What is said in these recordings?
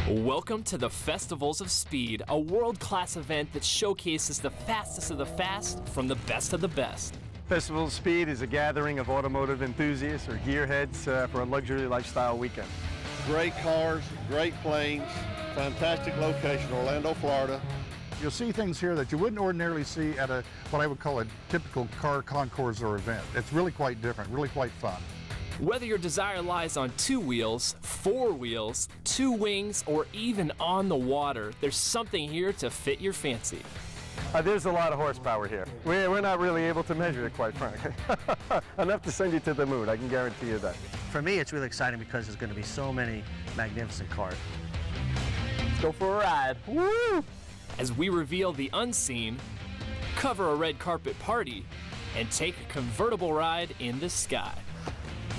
Welcome to the Festivals of Speed, a world-class event that showcases the fastest of the fast from the best of the best. Festival of Speed is a gathering of automotive enthusiasts or gearheads for a luxury lifestyle weekend. Great cars, great planes, fantastic location, Orlando, Florida. You'll see things here that you wouldn't ordinarily see at what I would call a typical car concours or event. It's really quite different, really quite fun. Whether your desire lies on 2 wheels, 4 wheels, 2 wings, or even on the water, there's something here to fit your fancy. There's a lot of horsepower here. We're not really able to measure it, quite frankly. Enough to send you to the moon, I can guarantee you that. For me, it's really exciting because there's going to be so many magnificent cars. Let's go for a ride. Woo! As we reveal the unseen, cover a red carpet party, and take a convertible ride in the sky.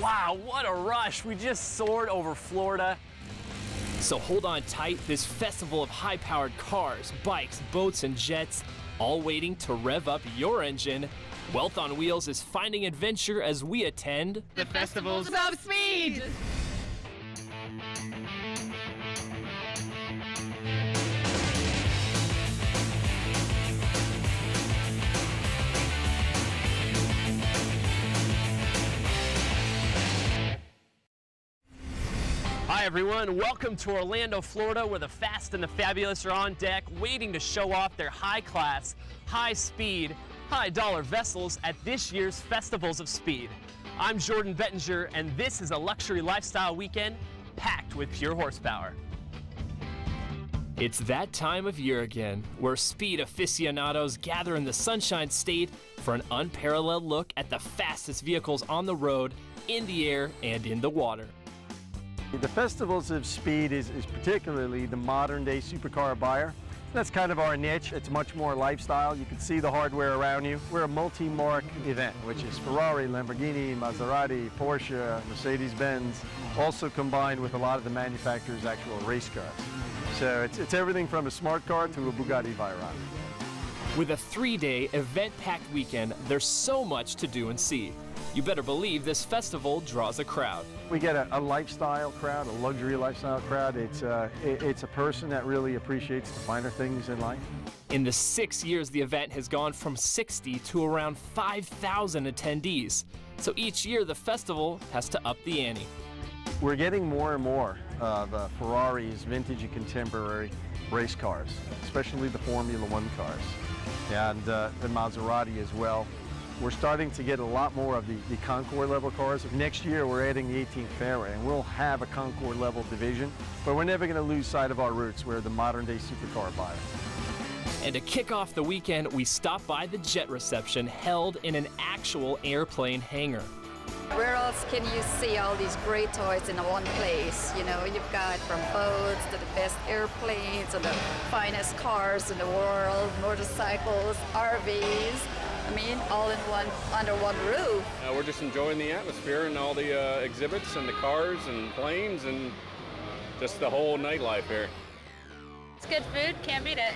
Wow, what a rush! We just soared over Florida. So hold on tight, this festival of high-powered cars, bikes, boats, and jets, all waiting to rev up your engine. Wealth on Wheels is finding adventure as we attend the Festivals of Speed! Hi everyone, welcome to Orlando, Florida, where the fast and the fabulous are on deck, waiting to show off their high-class, high-speed, high-dollar vessels at this year's Festivals of Speed. I'm Jordan Bettinger, and this is a luxury lifestyle weekend packed with pure horsepower. It's that time of year again, where speed aficionados gather in the Sunshine State for an unparalleled look at the fastest vehicles on the road, in the air, and in the water. The Festivals of Speed is particularly the modern-day supercar buyer. That's kind of our niche. It's much more lifestyle. You can see the hardware around you. We're a multi-marque event, which is Ferrari, Lamborghini, Maserati, Porsche, Mercedes-Benz, also combined with a lot of the manufacturer's actual race cars. So it's everything from a smart car to a Bugatti Veyron. With a 3-day event-packed weekend, there's so much to do and see. You better believe this festival draws a crowd. We get a lifestyle crowd, a luxury lifestyle crowd. It's a person that really appreciates the finer things in life. In the 6 years, the event has gone from 60 to around 5,000 attendees. So each year, the festival has to up the ante. We're getting more and more of Ferrari's vintage and contemporary race cars, especially the Formula One cars, and the Maserati as well. We're starting to get a lot more of the Concours level cars. Next year we're adding the 18th fairway and we'll have a Concours level division, but we're never going to lose sight of our roots. We're the modern day supercar buyer. And to kick off the weekend, we stopped by the jet reception held in an actual airplane hangar. Where else can you see all these great toys in one place? You know, you've got from boats to the best airplanes and the finest cars in the world, motorcycles, RVs. I mean, all in one, under one roof. We're just enjoying the atmosphere and all the exhibits and the cars and planes and just the whole nightlife here. It's good food, can't beat it.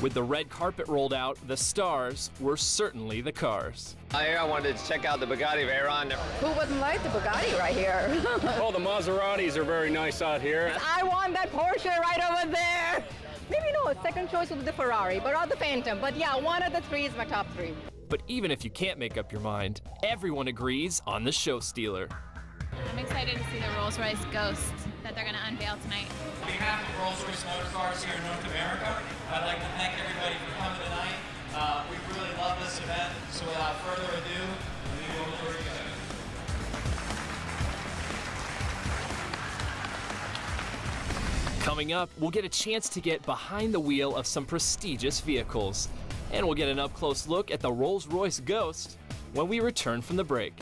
With the red carpet rolled out, the stars were certainly the cars. Here I wanted to check out the Bugatti Veyron. Who wouldn't like the Bugatti right here? Oh, the Maseratis are very nice out here. I want that Porsche right over there. Maybe no, second choice would be the Ferrari, but or the Phantom. But yeah, one of the 3 is my top 3. But even if you can't make up your mind, everyone agrees on the show stealer. I'm excited to see the Rolls-Royce Ghost that they're going to unveil tonight. On behalf of Rolls-Royce Motor Cars here in North America, I'd like to thank everybody for coming tonight. We really love this event, so without further ado, we will go together. Coming up, we'll get a chance to get behind the wheel of some prestigious vehicles. And we'll get an up-close look at the Rolls-Royce Ghost when we return from the break.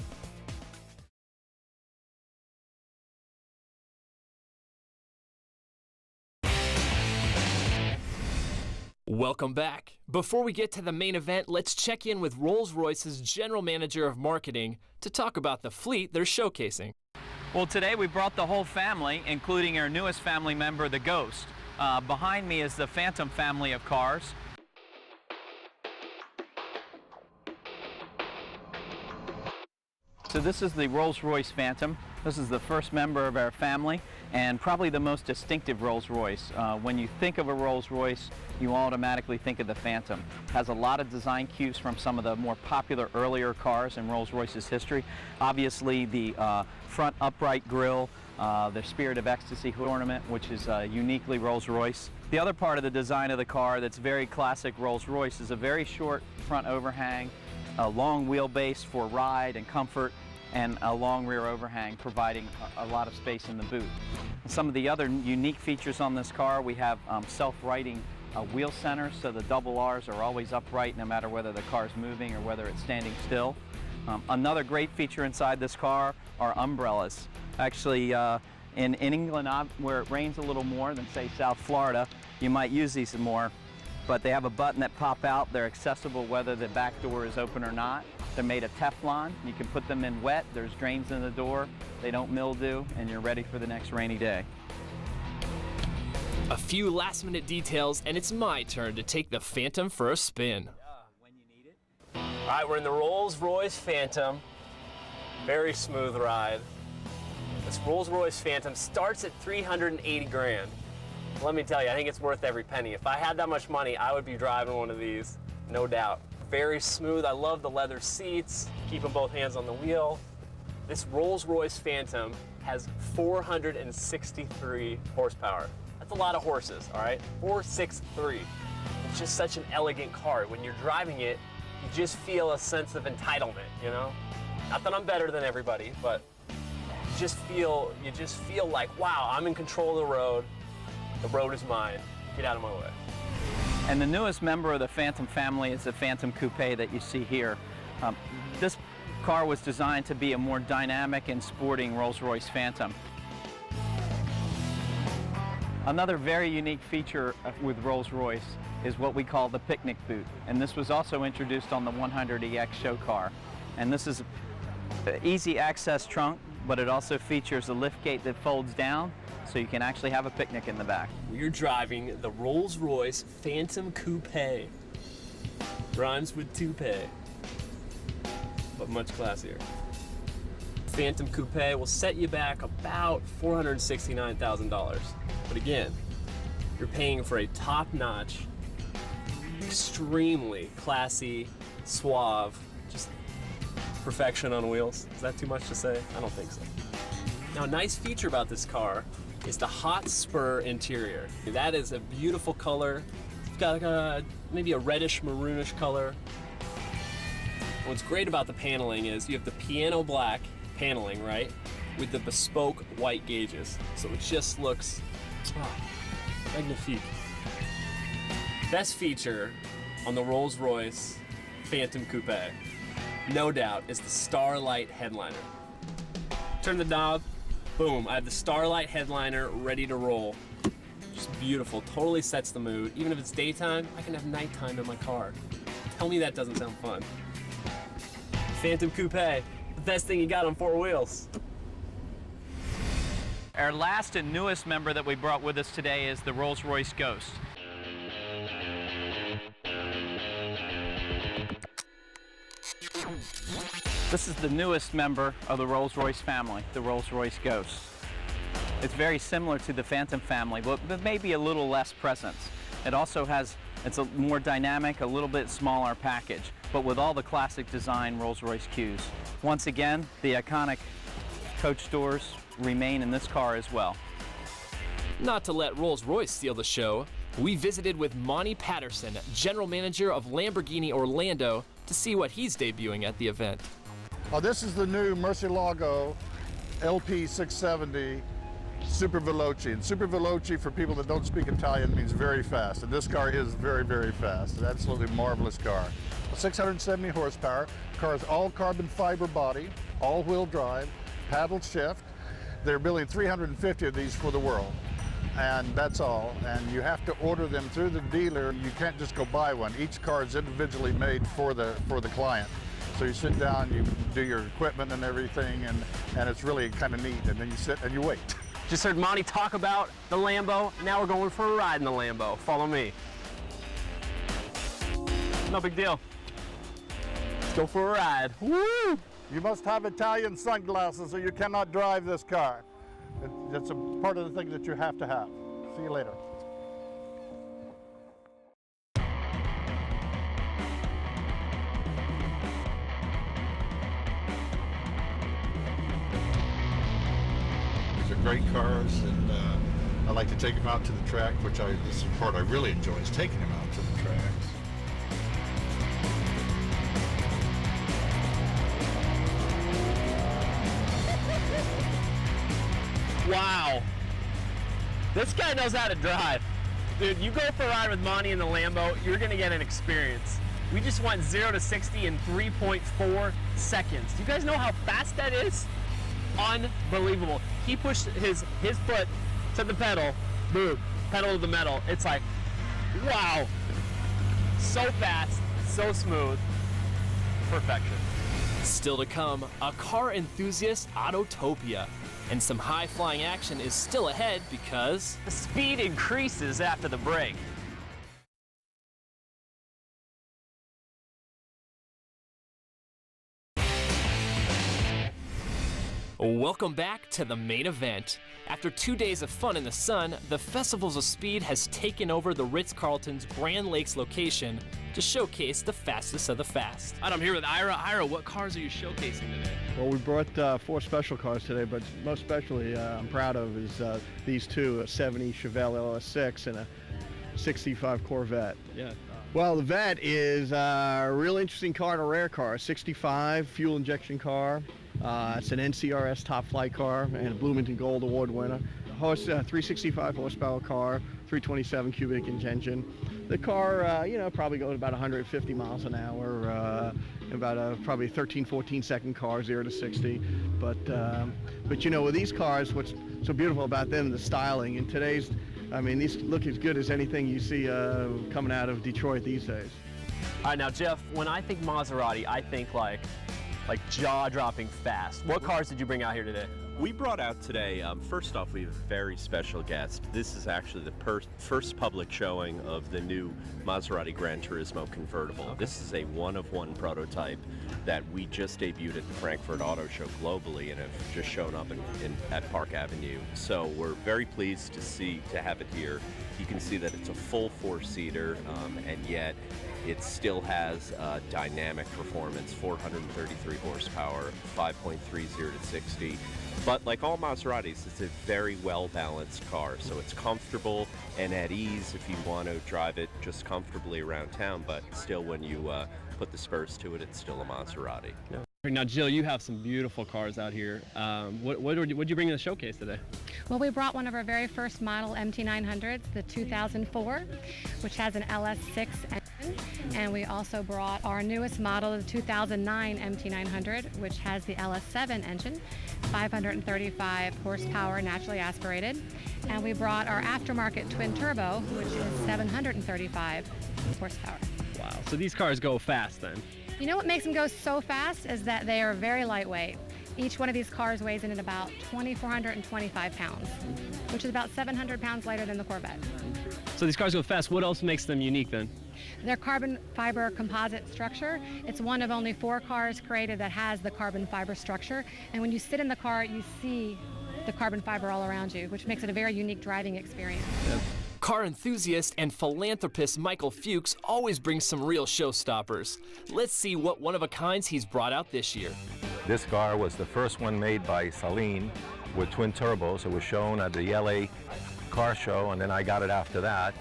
Welcome back. Before we get to the main event, let's check in with Rolls-Royce's General Manager of Marketing to talk about the fleet they're showcasing. Well, today we brought the whole family, including our newest family member, the Ghost. Behind me is the Phantom family of cars. So this is the Rolls-Royce Phantom. This is the first member of our family and probably the most distinctive Rolls-Royce. When you think of a Rolls-Royce, you automatically think of the Phantom. It has a lot of design cues from some of the more popular earlier cars in Rolls-Royce's history. Obviously the front upright grille, the Spirit of Ecstasy ornament, which is uniquely Rolls-Royce. The other part of the design of the car that's very classic Rolls-Royce is a very short front overhang, a long wheelbase for ride and comfort, and a long rear overhang providing a lot of space in the boot. Some of the other unique features on this car, we have self-righting wheel centers, so the double R's are always upright no matter whether the car is moving or whether it's standing still. Another great feature inside this car are umbrellas. Actually, in England, where it rains a little more than, say, South Florida, you might use these more, but they have a button that pop out. They're accessible whether the back door is open or not. They're made of Teflon. You can put them in wet. There's drains in the door. They don't mildew, and you're ready for the next rainy day. A few last-minute details, and it's my turn to take the Phantom for a spin. All right, we're in the Rolls-Royce Phantom. Very smooth ride. This Rolls-Royce Phantom starts at 380 grand. Let me tell you, I think it's worth every penny. If I had that much money, I would be driving one of these, no doubt. Very smooth. I love the leather seats, keeping both hands on the wheel. This Rolls-Royce Phantom has 463 horsepower. That's a lot of horses, all right? 463. It's just such an elegant car. When you're driving it, you just feel a sense of entitlement, you know? Not that I'm better than everybody, but you just feel like, wow, I'm in control of the road. The road is mine. Get out of my way. And the newest member of the Phantom family is the Phantom Coupe that you see here. This car was designed to be a more dynamic and sporting Rolls-Royce Phantom. Another very unique feature with Rolls-Royce is what we call the picnic boot. And this was also introduced on the 100EX show car. And this is an easy access trunk, but it also features a lift gate that folds down, so you can actually have a picnic in the back. We're driving the Rolls-Royce Phantom Coupe. Rhymes with toupee, but much classier. Phantom Coupe will set you back about $469,000. But again, you're paying for a top-notch, extremely classy, suave, just perfection on wheels. Is that too much to say? I don't think so. Now, a nice feature about this car is the hot spur interior. That is a beautiful color. It's got maybe a reddish maroonish color. What's great about the paneling is you have the piano black paneling, right, with the bespoke white gauges. So it just looks magnifique. Best feature on the Rolls-Royce Phantom Coupe, no doubt, is the Starlight headliner. Turn the knob, boom, I have the Starlight headliner ready to roll. Just beautiful, totally sets the mood. Even if it's daytime, I can have nighttime in my car. Tell me that doesn't sound fun. Phantom Coupe, the best thing you got on four wheels. Our last and newest member that we brought with us today is the Rolls-Royce Ghost. This is the newest member of the Rolls-Royce family, the Rolls-Royce Ghost. It's very similar to the Phantom family, but maybe a little less presence. It also has, it's a more dynamic, a little bit smaller package, but with all the classic design Rolls-Royce cues. Once again, the iconic coach doors remain in this car as well. Not to let Rolls-Royce steal the show, we visited with Monty Patterson, General Manager of Lamborghini Orlando, to see what he's debuting at the event. This is the new Murcielago LP670 Super Veloce. And Super Veloce, for people that don't speak Italian, means very fast. And this car is very, very fast. It's an absolutely marvelous car. 670 horsepower. The car is all carbon fiber body, all-wheel drive, paddle shift. They're building 350 of these for the world. And that's all. And you have to order them through the dealer. You can't just go buy one. Each car is individually made for the client. So you sit down, you do your equipment and everything, and it's really kind of neat. And then you sit and you wait. Just heard Monty talk about the Lambo. Now we're going for a ride in the Lambo. Follow me. No big deal. Let's go for a ride. Woo! You must have Italian sunglasses or you cannot drive this car. That's a part of the thing that you have to have. See you later. These are great cars, and I like to take them out to the track, this is the part I really enjoy, is taking them out to the tracks. Wow. This guy knows how to drive. Dude, you go for a ride with Monty in the Lambo, you're gonna get an experience. We just went 0 to 60 in 3.4 seconds. Do you guys know how fast that is? Unbelievable. He pushed his foot to the pedal, boom, pedal to the metal. It's like, wow. So fast, so smooth, perfection. Still to come, a car enthusiast Autotopia. And some high-flying action is still ahead because the speed increases after the break. Welcome back to the main event. After 2 days of fun in the sun, the Festivals of Speed has taken over the Ritz-Carlton's Grand Lakes location to showcase the fastest of the fast. I'm here with Ira. Ira, what cars are you showcasing today? Well, we brought 4 special cars today, but most especially I'm proud of is these two, a 70 Chevelle LS6 and a 65 Corvette. Yeah. Well, the Vet is a real interesting car and a rare car, 65 fuel injection car. It's an NCRS top flight car and a Bloomington Gold Award winner. 365 horsepower car, 327 cubic inch engine. The car, probably goes about 150 miles an hour, about probably 13, 14 second car, 0 to 60. But with these cars, what's so beautiful about them, the styling. In today's, these look as good as anything you see coming out of Detroit these days. All right, now Jeff, when I think Maserati, I think like jaw-dropping fast. What cars did you bring out here today? We brought out today, first off, we have a very special guest. This is actually the first public showing of the new Maserati Gran Turismo convertible. Okay. This is a one-of-one prototype that we just debuted at the Frankfurt Auto Show globally and have just shown up at Park Avenue. So we're very pleased to have it here. You can see that it's a full 4-seater, and yet it still has dynamic performance, 433 horsepower, 5.30 to 60. But like all Maseratis, it's a very well-balanced car, so it's comfortable and at ease if you want to drive it just comfortably around town, but still when you put the spurs to it, it's still a Maserati. Yeah. Now, Jill, you have some beautiful cars out here. What did you bring to the showcase today? Well, we brought one of our very first model MT900s, the 2004, which has an LS6 engine. And we also brought our newest model, the 2009 MT900, which has the LS7 engine, 535 horsepower, naturally aspirated. And we brought our aftermarket twin turbo, which is 735 horsepower. Wow, so these cars go fast then? You know what makes them go so fast is that they are very lightweight. Each one of these cars weighs in at about 2,425 pounds, which is about 700 pounds lighter than the Corvette. So these cars go fast. What else makes them unique then? Their carbon fiber composite structure. It's one of only 4 cars created that has the carbon fiber structure. And when you sit in the car, you see the carbon fiber all around you, which makes it a very unique driving experience. Yep. Car enthusiast and philanthropist Michael Fuchs always brings some real showstoppers. Let's see what one-of-a-kinds he's brought out this year. This car was the first one made by Saleen with twin turbos. It was shown at the LA car show, and then I got it after that.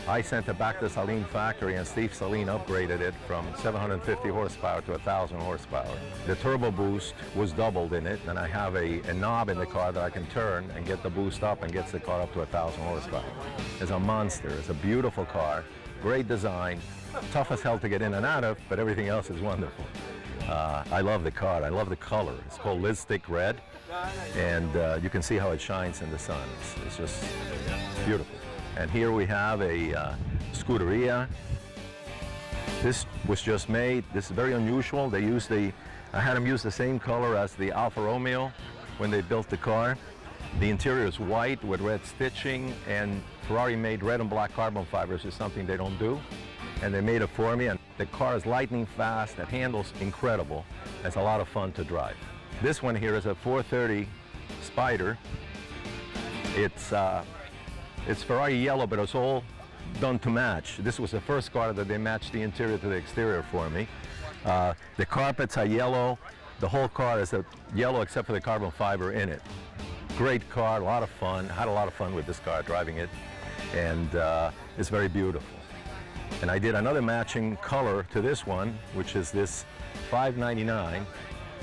I sent it back to Saleen factory, and Steve Saleen upgraded it from 750 horsepower to 1,000 horsepower. The turbo boost was doubled in it, and I have a knob in the car that I can turn and get the boost up and gets the car up to 1,000 horsepower. It's a monster. It's a beautiful car, great design, tough as hell to get in and out of, but everything else is wonderful. I love the car. I love the color. It's called Lipstick Red, and you can see how it shines in the sun. It's just beautiful. And here we have a Scuderia. This was just made. This is very unusual. I had them use the same color as the Alfa Romeo when they built the car. The interior is white with red stitching, and Ferrari made red and black carbon fibers, is something they don't do. and they made it for me. And the car is lightning fast, it handles incredible. It's a lot of fun to drive. This one here is a 430 Spider. It's Ferrari yellow, but it's all done to match. This was the first car that they matched the interior to the exterior for me. The carpets are yellow. The whole car is a yellow except for the carbon fiber in it. Great car, a lot of fun. Had a lot of fun with this car driving it, and it's very beautiful. And I did another matching color to this one, which is this 599.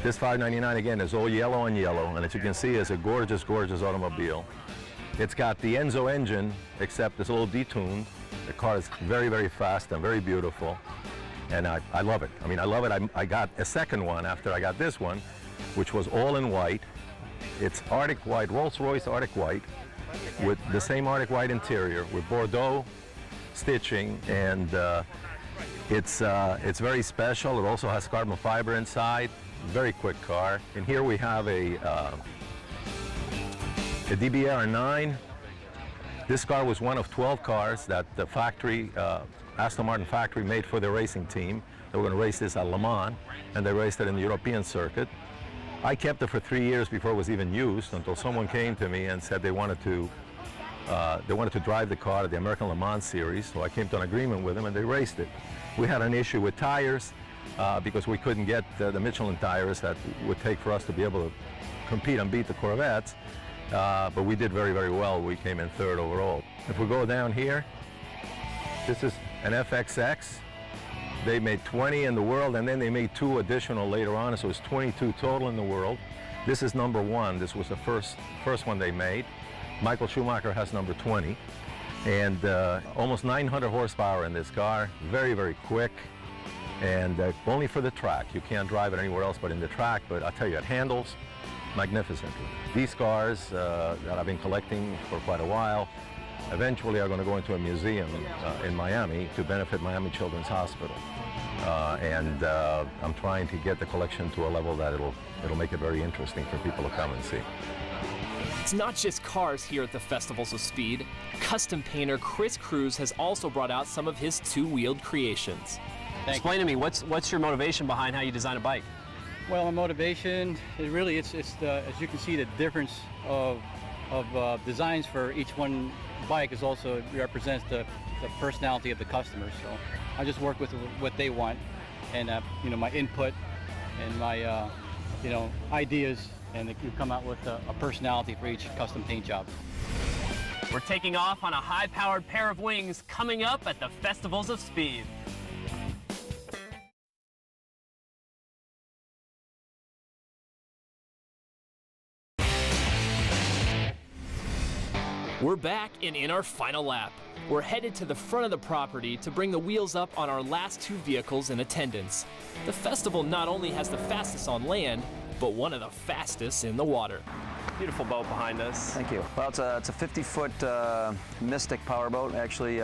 This 599 again is all yellow on yellow, and as you can see, it's a gorgeous, gorgeous automobile. It's got the Enzo engine, except it's a little detuned. The car is very, very fast and very beautiful, and I love it. I mean, I love it. I got a second one after I got this one, which was all in white. It's Arctic White, Rolls-Royce Arctic White, with the same Arctic White interior, with Bordeaux stitching, and it's very special. It also has carbon fiber inside. Very quick car. And here we have a DBR 9. This car was one of 12 cars that the factory, Aston Martin factory, made for the racing team. They were going to race this at Le Mans, and they raced it in the European circuit. I kept it for 3 years before it was even used, until someone came to me and said they wanted to drive the car at the American Le Mans series. So I came to an agreement with them, and they raced it. We had an issue with tires because we couldn't get the Michelin tires that would take for us to be able to compete and beat the Corvettes. But we did very, very well. We came in third overall. If we go down here, this is an FXX. They made 20 in the world, and then they made 2 additional later on, so it's 22 total in the world. This is number 1. This was the first one they made. Michael Schumacher has number 20, and almost 900 horsepower in this car. Very, very quick, and only for the track. You can't drive it anywhere else but in the track, but I'll tell you, it handles magnificently. These cars that I've been collecting for quite a while eventually are going to go into a museum in Miami to benefit Miami Children's Hospital. And I'm trying to get the collection to a level that it'll make it very interesting for people to come and see. It's not just cars here at the Festivals of Speed. Custom painter Chris Cruz has also brought out some of his two-wheeled creations. Explain to me, what's your motivation behind how you design a bike? Well, my motivation is really, it's the, as you can see, the difference of designs for each one bike is also represents the personality of the customer. So I just work with what they want, and you know, my input and my you know, ideas, and you come out with a personality for each custom paint job. We're taking off on a high-powered pair of wings coming up at the Festivals of Speed. We're back and in our final lap. We're headed to the front of the property to bring the wheels up on our last 2 vehicles in attendance. The festival not only has the fastest on land, but one of the fastest in the water. Beautiful boat behind us. Thank you. Well, it's a 50-foot Mystic powerboat. Actually,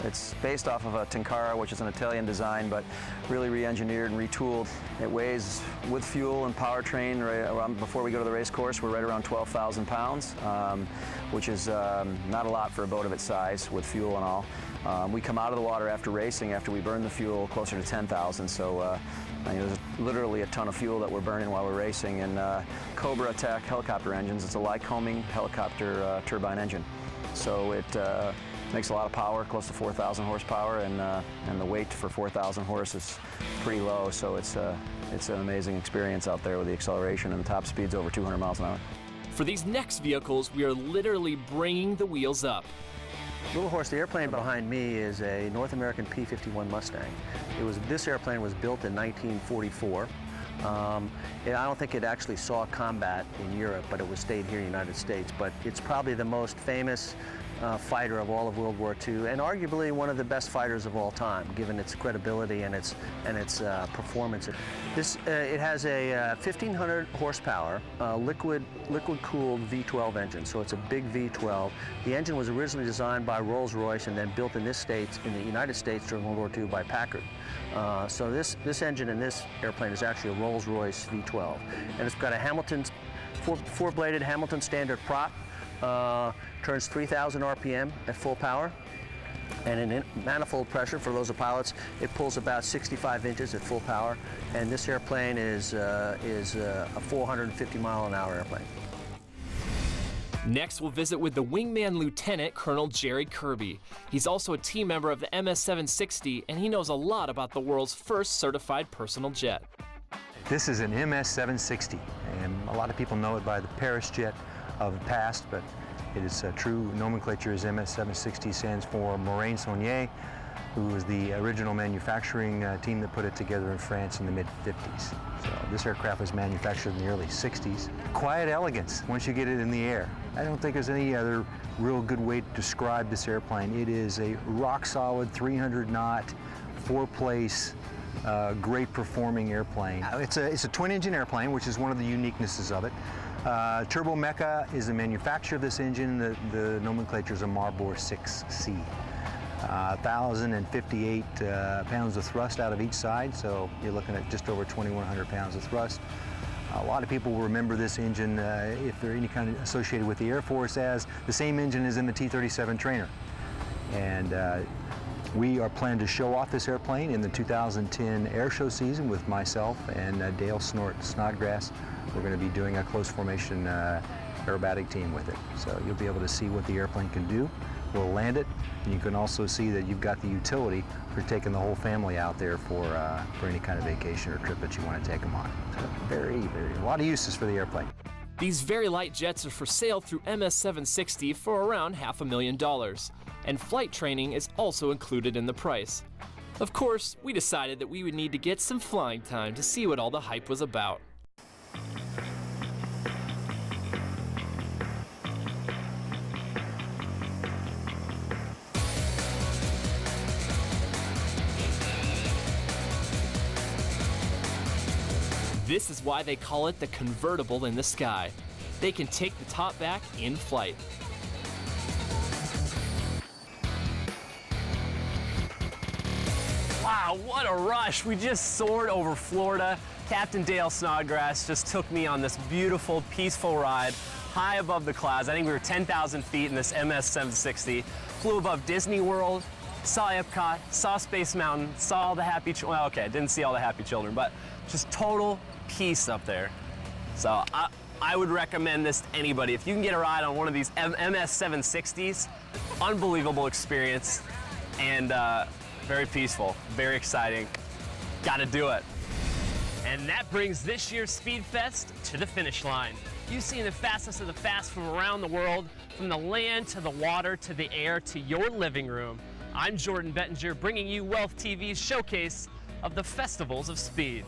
it's based off of a Tenkara, which is an Italian design, but really re-engineered and retooled. It weighs, with fuel and powertrain, right around, before we go to the race course, we're right around 12,000 pounds, which is not a lot for a boat of its size, with fuel and all. We come out of the water after racing, after we burn the fuel, closer to 10,000, so there's literally a ton of fuel that we're burning while we're racing. And Cobra Attack helicopter engines, it's a Lycoming helicopter turbine engine. So it makes a lot of power, close to 4,000 horsepower, and the weight for 4,000 horse is pretty low, so it's an amazing experience out there with the acceleration, and the top speed's over 200 miles an hour. For these next vehicles, we are literally bringing the wheels up. Little Horse, the airplane behind me, is a North American P-51 Mustang. This airplane was built in 1944. I don't think it actually saw combat in Europe, but it stayed here in the United States. But it's probably the most famous fighter of all of World War II, and arguably one of the best fighters of all time, given its credibility and its performance. It has a 1,500 horsepower liquid-cooled V12 engine, so it's a big V12. The engine was originally designed by Rolls-Royce and then built in the United States during World War II by Packard. So this engine in this airplane is actually a Rolls-Royce V12, and it's got a Hamilton four-bladed Hamilton standard prop. Turns 3,000 RPM at full power. And in manifold pressure, for those of pilots, it pulls about 65 inches at full power. And this airplane is a 450-mile-an-hour airplane. Next, we'll visit with the wingman Lieutenant Colonel Jerry Kirby. He's also a team member of the MS-760, and he knows a lot about the world's first certified personal jet. This is an MS-760, and a lot of people know it by the Paris jet of the past, but its true nomenclature is MS-760, stands for Moraine Saulnier, who was the original manufacturing team that put it together in France in the mid-50s. So this aircraft was manufactured in the early 60s. Quiet elegance once you get it in the air. I don't think there's any other real good way to describe this airplane. It is a rock-solid 300-knot, four-place, great performing airplane. It's a twin-engine airplane, which is one of the uniquenesses of it. Turbo Mecha is the manufacturer of this engine. The nomenclature is a Marbour 6C. 1,058 pounds of thrust out of each side, so you're looking at just over 2,100 pounds of thrust. A lot of people will remember this engine, if they're any kind of associated with the Air Force, as the same engine as in the T-37 trainer. And we are planning to show off this airplane in the 2010 air show season with myself and Dale Snodgrass. We're going to be doing a close formation aerobatic team with it. So you'll be able to see what the airplane can do. We'll land it, and you can also see that you've got the utility for taking the whole family out there for any kind of vacation or trip that you want to take them on. So a lot of uses for the airplane. These very light jets are for sale through MS-760 for around $500,000, and flight training is also included in the price. Of course, we decided that we would need to get some flying time to see what all the hype was about. This is why they call it the convertible in the sky. They can take the top back in flight. Wow, what a rush. We just soared over Florida. Captain Dale Snodgrass just took me on this beautiful, peaceful ride high above the clouds. I think we were 10,000 feet in this MS-760. Flew above Disney World, saw Epcot, saw Space Mountain, saw all the happy children. Well, okay, didn't see all the happy children, but just total peace up there. So I would recommend this to anybody. If you can get a ride on one of these MS-760s, unbelievable experience and very peaceful, very exciting. Gotta do it. And that brings this year's Speed Fest to the finish line. You've seen the fastest of the fast from around the world, from the land to the water to the air to your living room. I'm Jordan Bettinger, bringing you Wealth TV's showcase of the Festivals of Speed.